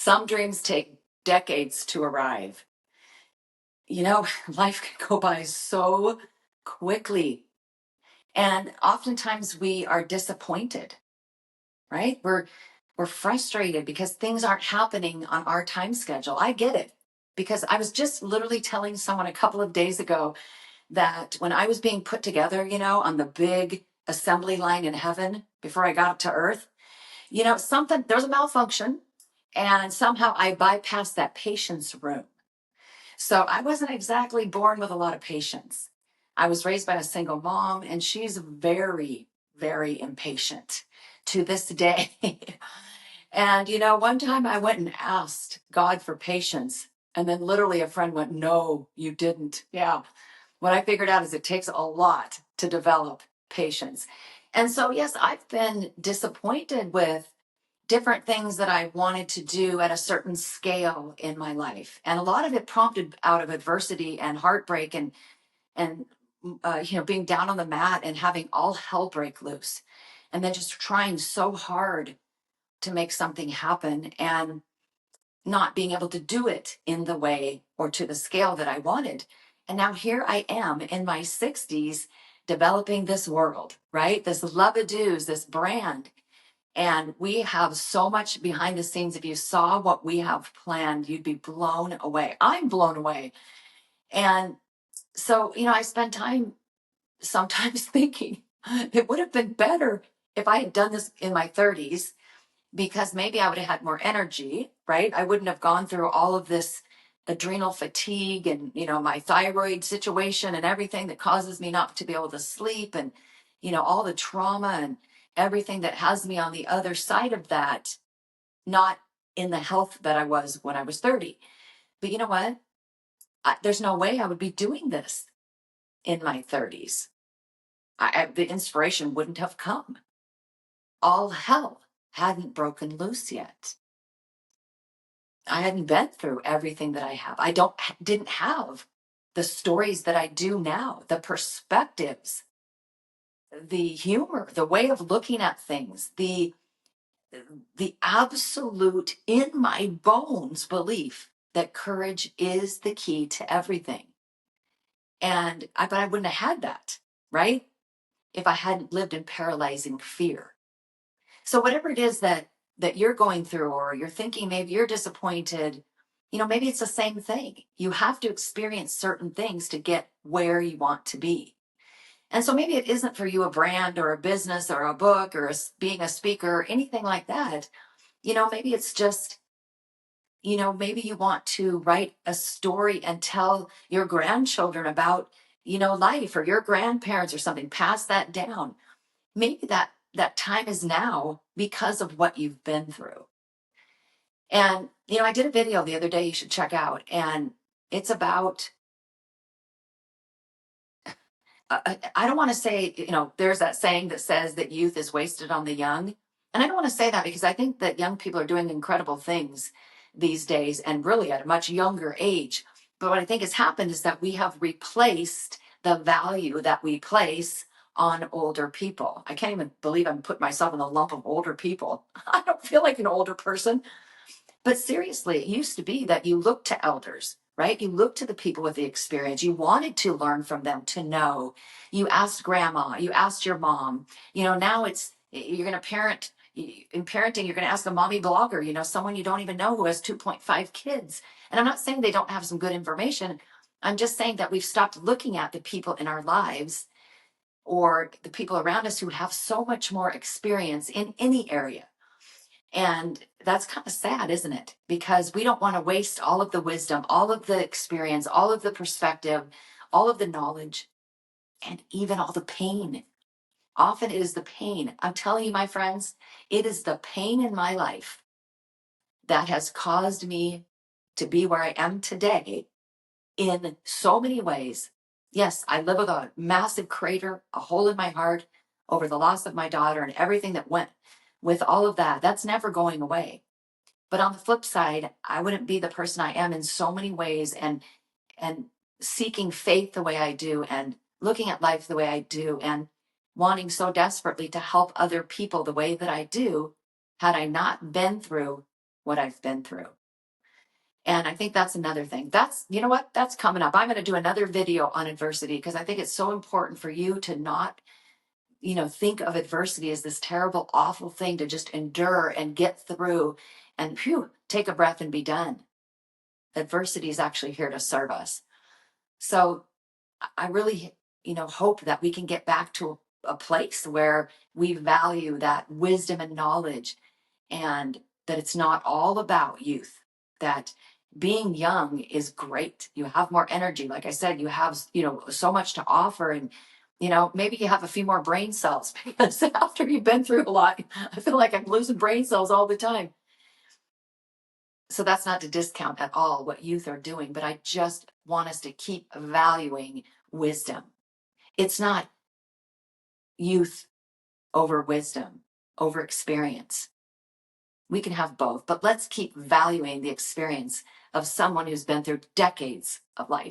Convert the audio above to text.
Some dreams take decades to arrive. You know, life can go by so quickly. And oftentimes we are disappointed, right? We're frustrated because things aren't happening on our time schedule. I get it because I was just literally telling someone a couple of days ago that when I was being put together, on the big assembly line in heaven before I got up to earth, something, there was a malfunction, and somehow I bypassed that patience room. So I wasn't exactly born with a lot of patience. I was raised by a single mom, and she's very, very impatient to this day. And, one time I went and asked God for patience, and then literally a friend went, "No, you didn't." Yeah. What I figured out is it takes a lot to develop patience. And so, yes, I've been disappointed with different things that I wanted to do at a certain scale in my life. And a lot of it prompted out of adversity and heartbreak and being down on the mat and having all hell break loose. And then just trying so hard to make something happen and not being able to do it in the way or to the scale that I wanted. And now here I am in my 60s developing this world, right? This Lubadoos, this brand. And we have so much behind the scenes. If you saw what we have planned, you'd be blown away. I'm blown away. And so, I spend time sometimes thinking it would have been better if I had done this in my 30s, because maybe I would have had more energy, right? I wouldn't have gone through all of this adrenal fatigue and, my thyroid situation and everything that causes me not to be able to sleep and, all the trauma and everything that has me on the other side of that, not in the health that I was when I was 30. But you know what? There's no way I would be doing this in my 30s. The inspiration wouldn't have come. All hell hadn't broken loose yet. I hadn't been through everything that I have. Didn't have the stories that I do now, the perspectives, the humor, the way of looking at things, the absolute in my bones belief that courage is the key to everything. But I wouldn't have had that, right? If I hadn't lived in paralyzing fear. So whatever it is that you're going through, or you're thinking maybe you're disappointed, maybe it's the same thing. You have to experience certain things to get where you want to be. And so maybe it isn't for you a brand or a business or a book or being a speaker or anything like that. Maybe it's just, maybe you want to write a story and tell your grandchildren about, life, or your grandparents or something, pass that down. Maybe that time is now because of what you've been through. And, I did a video the other day you should check out, and it's about, I don't want to say, there's that saying that says that youth is wasted on the young. And I don't want to say that, because I think that young people are doing incredible things these days, and really at a much younger age. But what I think has happened is that we have replaced the value that we place on older people. I can't even believe I'm putting myself in the lump of older people. I don't feel like an older person. But seriously, it used to be that you looked to elders, right? You looked to the people with the experience. You wanted to learn from them, to know. You asked grandma, you asked your mom. Now you're going to parent. In parenting, you're going to ask a mommy blogger, someone you don't even know who has 2.5 kids. And I'm not saying they don't have some good information. I'm just saying that we've stopped looking at the people in our lives or the people around us who have so much more experience in any area. And that's kind of sad, isn't it? Because we don't want to waste all of the wisdom, all of the experience, all of the perspective, all of the knowledge, and even all the pain. Often it is the pain. I'm telling you, my friends, it is the pain in my life that has caused me to be where I am today in so many ways. Yes, I live with a massive crater, a hole in my heart over the loss of my daughter and everything that went with all of that. That's never going away. But on the flip side, I wouldn't be the person I am in so many ways, and seeking faith the way I do, and looking at life the way I do, and wanting so desperately to help other people the way that I do, had I not been through what I've been through. And I think that's another thing. That's, you know what, that's coming up. I'm going to do another video on adversity because I think it's so important for you to not, think of adversity as this terrible, awful thing to just endure and get through and take a breath and be done. Adversity is actually here to serve us. So I really, hope that we can get back to a place where we value that wisdom and knowledge, and that it's not all about youth, that being young is great. You have more energy. Like I said, you have, so much to offer. And, maybe you have a few more brain cells because after you've been through a lot, I feel like I'm losing brain cells all the time. So that's not to discount at all what youth are doing, but I just want us to keep valuing wisdom. It's not youth over wisdom, over experience. We can have both, but let's keep valuing the experience of someone who's been through decades of life.